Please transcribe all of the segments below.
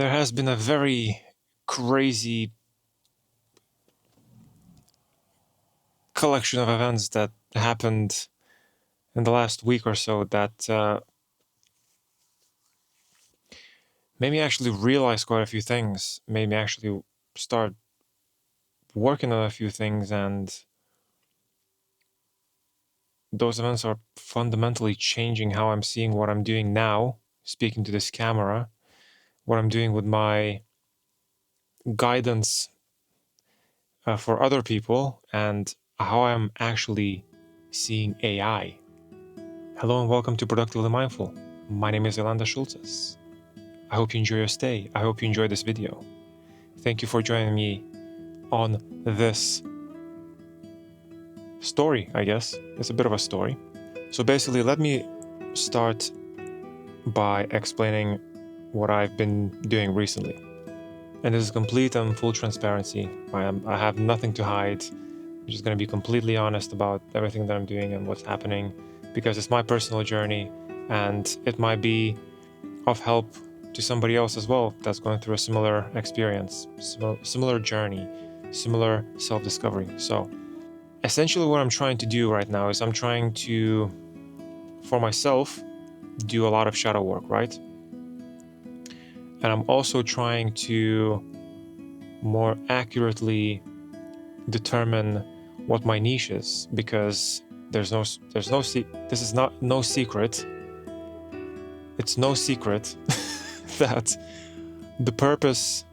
There has been a very crazy collection of events that happened in the last week or so that made me actually realize quite a few things, made me actually start working on a few things, and those events are fundamentally changing how I'm seeing what I'm doing now, speaking to this camera, what I'm doing with my guidance for other people, and how I'm actually seeing AI. Hello and welcome to Productively Mindful. My name is Yolanda Schultes. I hope you enjoy your stay. I hope you enjoy this video. Thank you for joining me on this story, I guess. It's a bit of a story. So basically, let me start by explaining what I've been doing recently. And this is complete and full transparency. I have nothing to hide. I'm just going to be completely honest about everything that I'm doing and what's happening, because it's my personal journey and it might be of help to somebody else as well that's going through a similar experience, similar journey, similar self-discovery. So essentially what I'm trying to do right now is I'm trying to, for myself, do a lot of shadow work, right? And I'm also trying to more accurately determine what my niche is, because this is not no secret. It's no secret that the purpose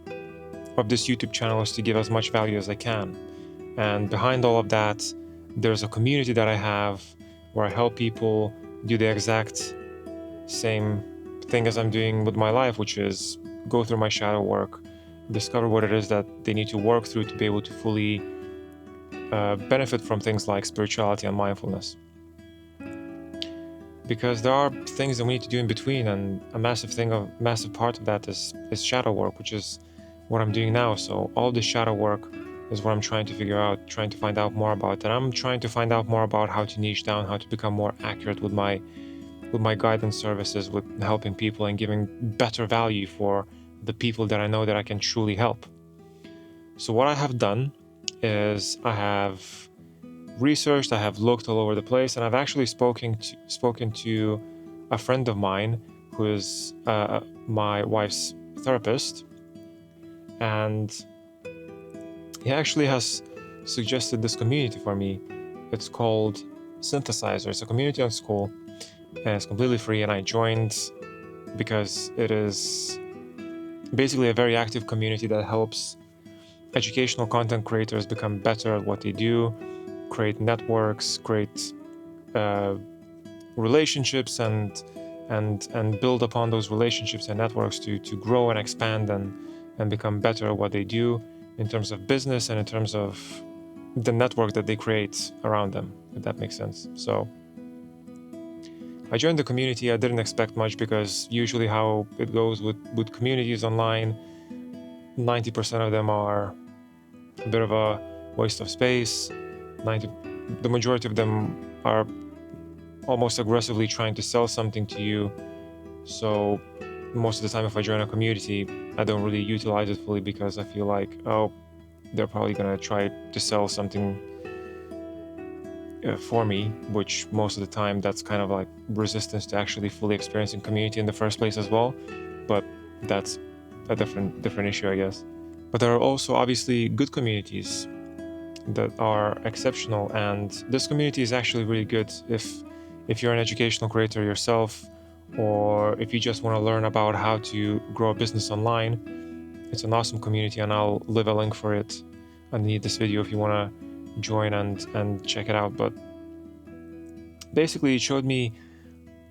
of this YouTube channel is to give as much value as I can. And behind all of that, there's a community that I have where I help people do the exact same thing as I'm doing with my life, which is go through my shadow work, discover what it is that they need to work through to be able to fully benefit from things like spirituality and mindfulness. Because there are things that we need to do in between, and a massive part of that is shadow work, which is what I'm doing now. So all this shadow work is what I'm trying to figure out, trying to find out more about. And I'm trying to find out more about how to niche down, how to become more accurate with my guidance services, with helping people and giving better value for the people that I know that I can truly help. So what I have done is I have researched, I have looked all over the place, and I've actually spoken to a friend of mine who is my wife's therapist, and he actually has suggested this community for me. It's called Synthesizer. It's a community on School, and it's completely free, and I joined because it is basically a very active community that helps educational content creators become better at what they do, create networks, create relationships, and build upon those relationships and networks to grow and expand and become better at what they do in terms of business and in terms of the network that they create around them, if that makes sense. So I joined the community. I didn't expect much, because usually how it goes with communities online, 90% of them are a bit of a waste of space. The majority of them are almost aggressively trying to sell something to you. So most of the time, if I join a community, I don't really utilize it fully, because I feel like, oh, they're probably gonna try to sell something for me, which most of the time that's kind of like resistance to actually fully experiencing community in the first place as well. But that's a different issue, I guess. But there are also obviously good communities that are exceptional, and this community is actually really good if you're an educational creator yourself, or if you just want to learn about how to grow a business online. It's an awesome community, and I'll leave a link for it underneath this video if you want to join and check it out. But basically it showed me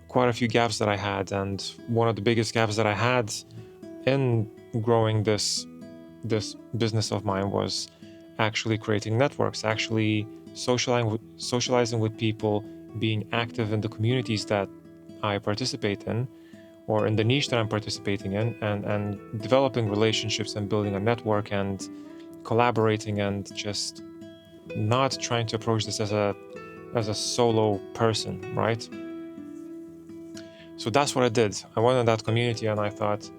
quite a few gaps that I had, and one of the biggest gaps that I had in growing this business of mine was actually creating networks, actually socializing with people, being active in the communities that I participate in, or in the niche that I'm participating in, and developing relationships and building a network and collaborating, and just not trying to approach this as a solo person, right? So that's what I did. I went in that community and I thought,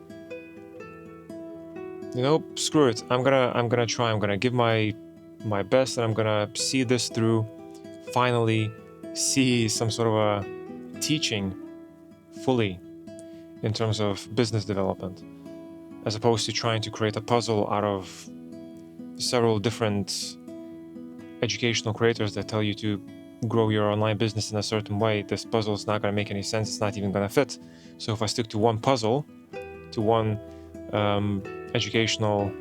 screw it. I'm gonna try. I'm gonna give my best, and I'm gonna see this through. Finally, see some sort of a teaching fully in terms of business development, as opposed to trying to create a puzzle out of several different educational creators that tell you to grow your online business in a certain way. This puzzle is not going to make any sense. It's not even going to fit. So if I stick to one puzzle, to one educational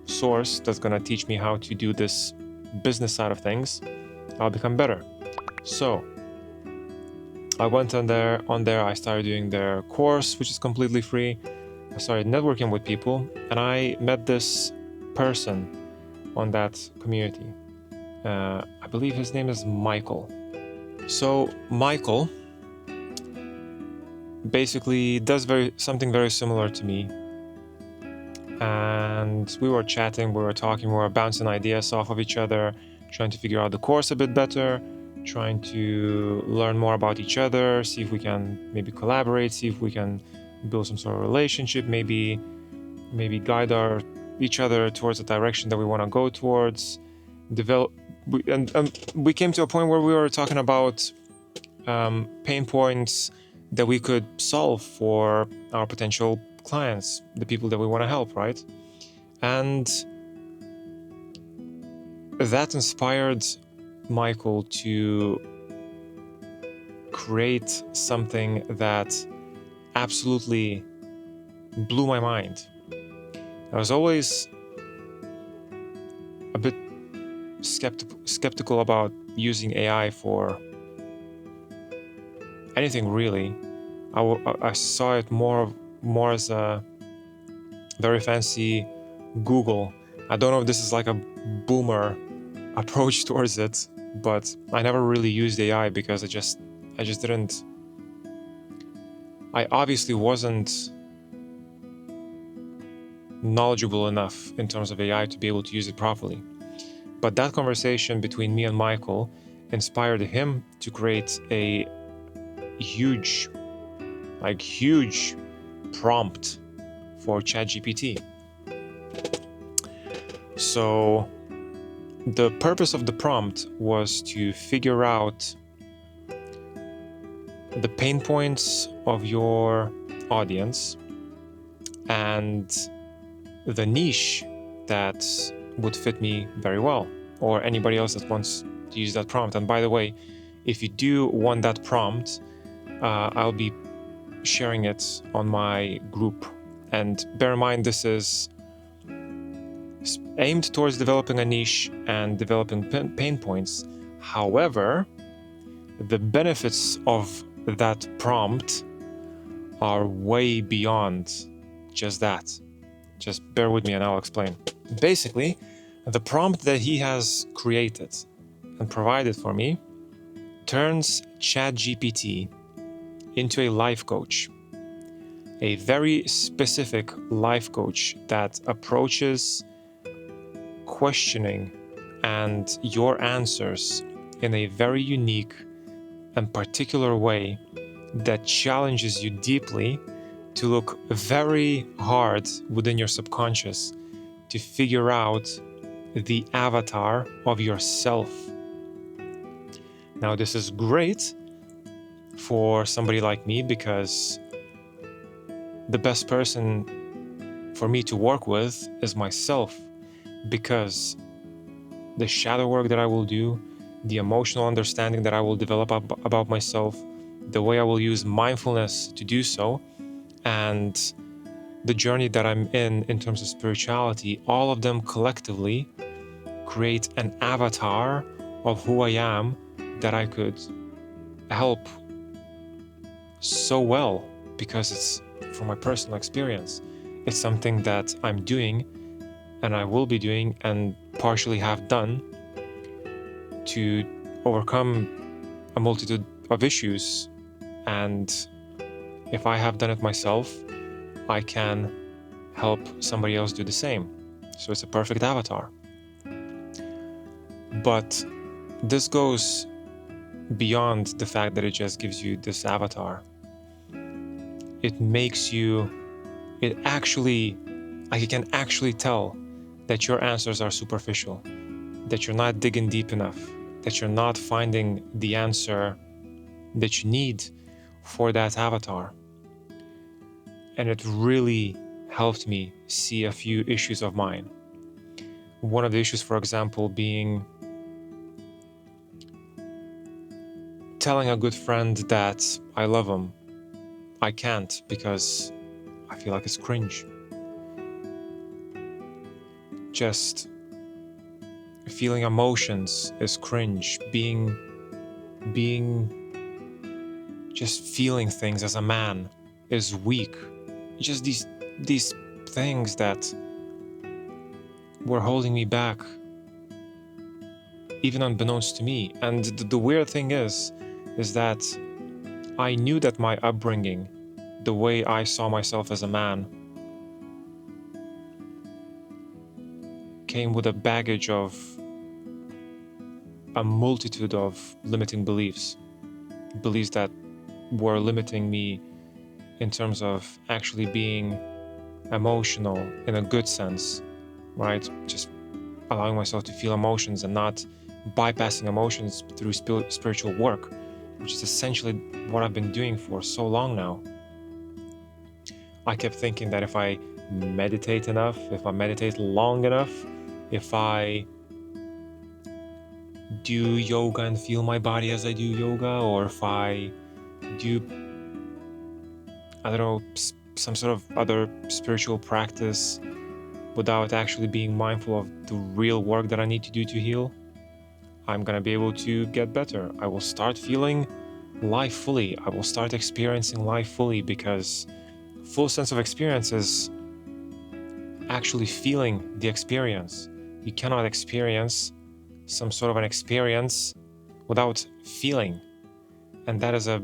source that's going to teach me how to do this business side of things, I'll become better. So I went on there. I started doing their course, which is completely free. I started networking with people, and I met this person on that community. I believe his name is Michael. So Michael basically does something very similar to me. And we were chatting, we were talking, we were bouncing ideas off of each other, trying to figure out the course a bit better, trying to learn more about each other, see if we can maybe collaborate, see if we can build some sort of relationship, maybe guide each other towards the direction that we want to go towards. We came to a point where we were talking about pain points that we could solve for our potential clients, the people that we want to help, right? And that inspired Michael to create something that absolutely blew my mind. I was always a bit skeptical about using AI for anything really. I saw it more as a very fancy Google. I don't know if this is like a boomer approach towards it, but I never really used AI because I just didn't. I obviously wasn't knowledgeable enough in terms of AI to be able to use it properly. But that conversation between me and Michael inspired him to create a huge prompt for ChatGPT. So the purpose of the prompt was to figure out the pain points of your audience and the niche that would fit me very well, or anybody else that wants to use that prompt. And by the way, if you do want that prompt, I'll be sharing it on my group. And bear in mind, this is aimed towards developing a niche and developing pain points. However, the benefits of that prompt are way beyond just that. Just bear with me and I'll explain. Basically, the prompt that he has created and provided for me turns ChatGPT into a life coach, a very specific life coach that approaches questioning and your answers in a very unique and particular way that challenges you deeply to look very hard within your subconscious to figure out the avatar of yourself. Now, this is great for somebody like me because the best person for me to work with is myself, because the shadow work that I will do, the emotional understanding that I will develop about myself, the way I will use mindfulness to do so, and the journey that I'm in terms of spirituality, all of them collectively create an avatar of who I am that I could help so well, because it's from my personal experience. It's something that I'm doing and I will be doing and partially have done to overcome a multitude of issues. And if I have done it myself, I can help somebody else do the same. So it's a perfect avatar. But this goes beyond the fact that it just gives you this avatar. It actually Like you can actually tell that your answers are superficial, that you're not digging deep enough, that you're not finding the answer that you need for that avatar. And it really helped me see a few issues of mine. One of the issues, for example, being telling a good friend that I love him. I can't because I feel like it's cringe. Just feeling emotions is cringe. Just feeling things as a man is weak. Just these things that were holding me back, even unbeknownst to me. And the weird thing is that I knew that my upbringing, the way I saw myself as a man, came with a baggage of a multitude of limiting beliefs that were limiting me in terms of actually being emotional in a good sense, right? Just allowing myself to feel emotions and not bypassing emotions through spiritual work, which is essentially what I've been doing for so long now. I kept thinking that if I meditate enough, if I meditate long enough, if I do yoga and feel my body as I do yoga, or if I do, I don't know, some sort of other spiritual practice without actually being mindful of the real work that I need to do to heal, I'm gonna be able to get better. I will start feeling life fully. I will start experiencing life fully, because full sense of experience is actually feeling the experience. You cannot experience some sort of an experience without feeling. And that is a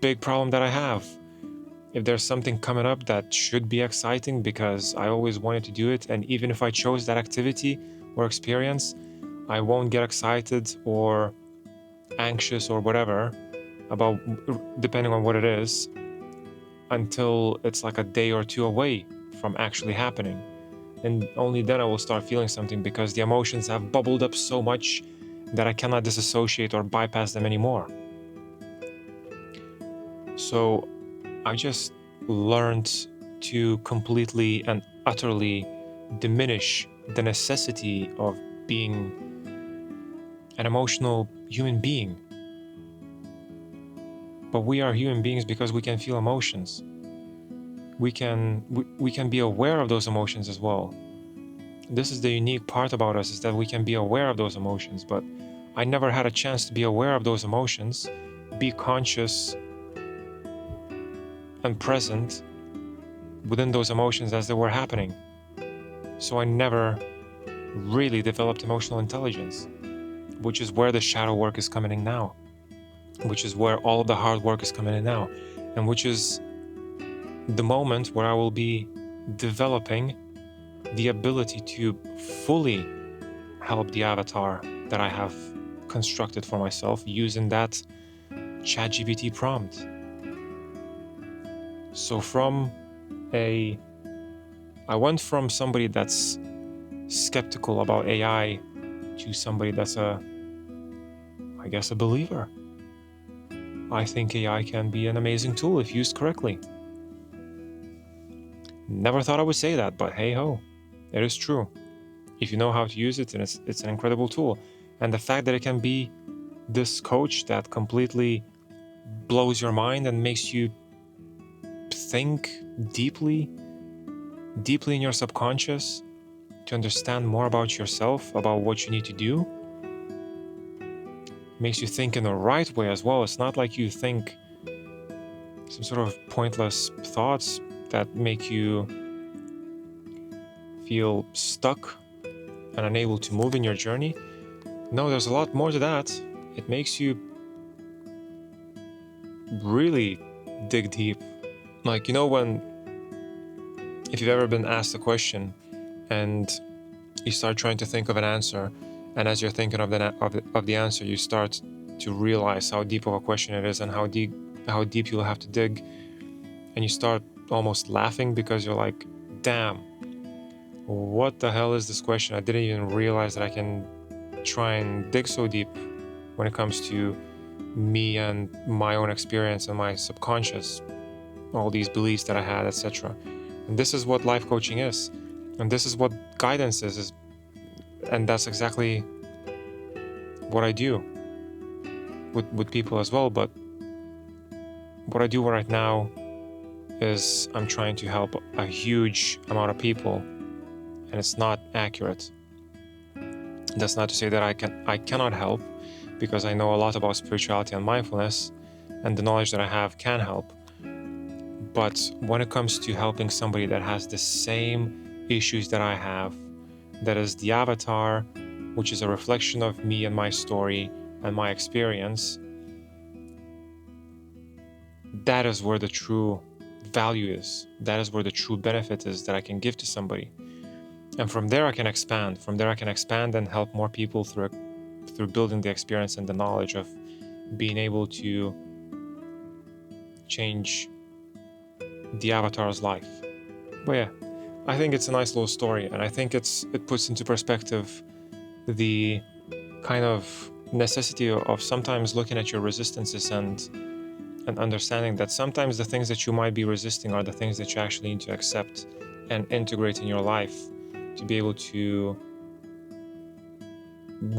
big problem that I have. If there's something coming up that should be exciting because I always wanted to do it, and even if I chose that activity or experience, I won't get excited or anxious or whatever about, depending on what it is, until it's like a day or two away from actually happening. And only then I will start feeling something, because the emotions have bubbled up so much that I cannot disassociate or bypass them anymore. So I just learned to completely and utterly diminish the necessity of being an emotional human being. But we are human beings because we can feel emotions. We can be aware of those emotions as well. This is the unique part about us, is that we can be aware of those emotions, but I never had a chance to be aware of those emotions, be conscious and present within those emotions as they were happening. So I never really developed emotional intelligence, which is where the shadow work is coming in now, which is where all of the hard work is coming in now, and which is the moment where I will be developing the ability to fully help the avatar that I have constructed for myself using that ChatGPT prompt. So I went from somebody that's skeptical about AI to somebody that's a believer. I think AI can be an amazing tool if used correctly. Never thought I would say that, but hey ho, it is true. If you know how to use it, then it's an incredible tool. And the fact that it can be this coach that completely blows your mind and makes you think deeply in your subconscious to understand more about yourself, about what you need to do, makes you think in the right way as well. It's not like you think some sort of pointless thoughts that make you feel stuck and unable to move in your journey. No, there's a lot more to that. It makes you really dig deep. Like, if you've ever been asked a question and you start trying to think of an answer, and as you're thinking of the answer, you start to realize how deep of a question it is and how deep you'll have to dig, and you start almost laughing because you're like, damn, What the hell is this question? I didn't even realize that I can try and dig so deep when it comes to me and my own experience and my subconscious, all these beliefs that I had, etc. And this is what life coaching is, and this is what guidance is, and that's exactly what I do with people as well. But what I do right now is I'm trying to help a huge amount of people, and it's not accurate. That's not to say that I cannot help, because I know a lot about spirituality and mindfulness, and the knowledge that I have can help. But when it comes to helping somebody that has the same issues that I have, that is the avatar, which is a reflection of me and my story and my experience, that is where the true value is. That is where the true benefit is that I can give to somebody. And from there I can expand. From there I can expand and help more people through building the experience and the knowledge of being able to change the avatar's life. But yeah, I think it's a nice little story, and I think it puts into perspective the kind of necessity of sometimes looking at your resistances and understanding that sometimes the things that you might be resisting are the things that you actually need to accept and integrate in your life to be able to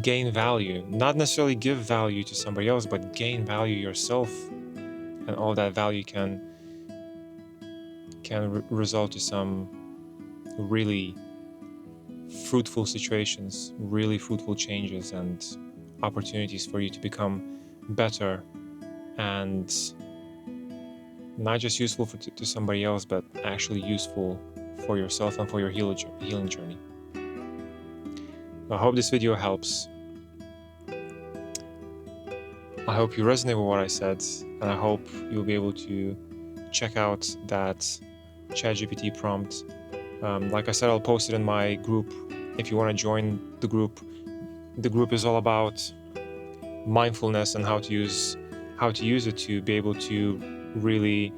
gain value. Not necessarily give value to somebody else, but gain value yourself, and all that value can result to some really fruitful situations, really fruitful changes and opportunities for you to become better and not just useful to somebody else, but actually useful for yourself and for your healing journey. I hope this video helps. I hope you resonate with what I said, and I hope you'll be able to check out that ChatGPT prompt. Like I said, I'll post it in my group if you want to join the group. The group is all about mindfulness and how to use it to be able to really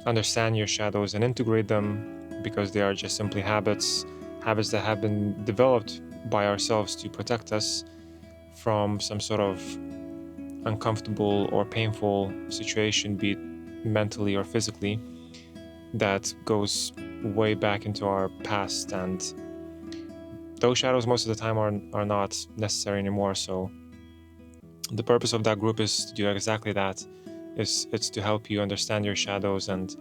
understand your shadows and integrate them, because they are just simply habits that have been developed by ourselves to protect us from some sort of uncomfortable or painful situation, be it mentally or physically, that goes way back into our past. And those shadows most of the time are not necessary anymore. So the purpose of that group is to do exactly that. It's to help you understand your shadows and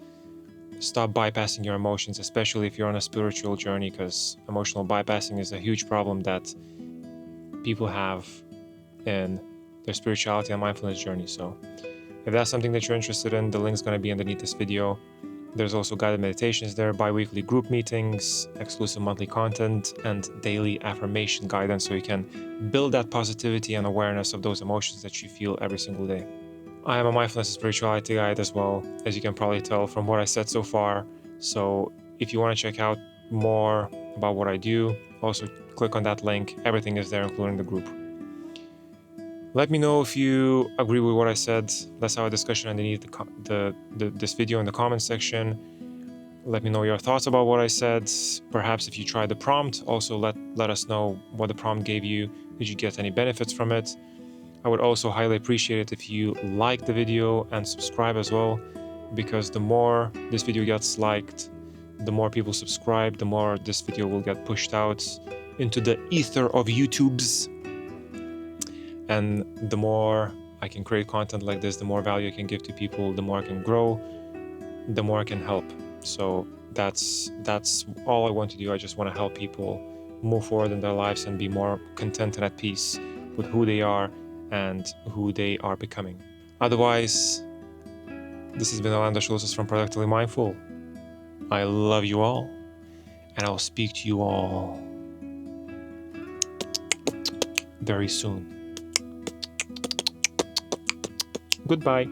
stop bypassing your emotions, especially if you're on a spiritual journey, because emotional bypassing is a huge problem that people have in their spirituality and mindfulness journey. So if that's something that you're interested in, the link's going to be underneath this video. There's also guided meditations there, bi-weekly group meetings, exclusive monthly content, and daily affirmation guidance, so you can build that positivity and awareness of those emotions that you feel every single day. I am a mindfulness and spirituality guide as well, as you can probably tell from what I said so far. So if you want to check out more about what I do, also click on that link. Everything is there, including the group. Let me know if you agree with what I said. Let's have a discussion underneath this video in the comments section. Let me know your thoughts about what I said. Perhaps if you tried the prompt, also let us know what the prompt gave you. Did you get any benefits from it? I would also highly appreciate it if you like the video and subscribe as well, because the more this video gets liked, the more people subscribe, the more this video will get pushed out into the ether of YouTube's. And the more I can create content like this, the more value I can give to people, the more I can grow, the more I can help. So that's all I want to do. I just want to help people move forward in their lives and be more content and at peace with who they are and who they are becoming. Otherwise, this has been Orlando Schultz from Productively Mindful. I love you all, and I'll speak to you all very soon. Goodbye.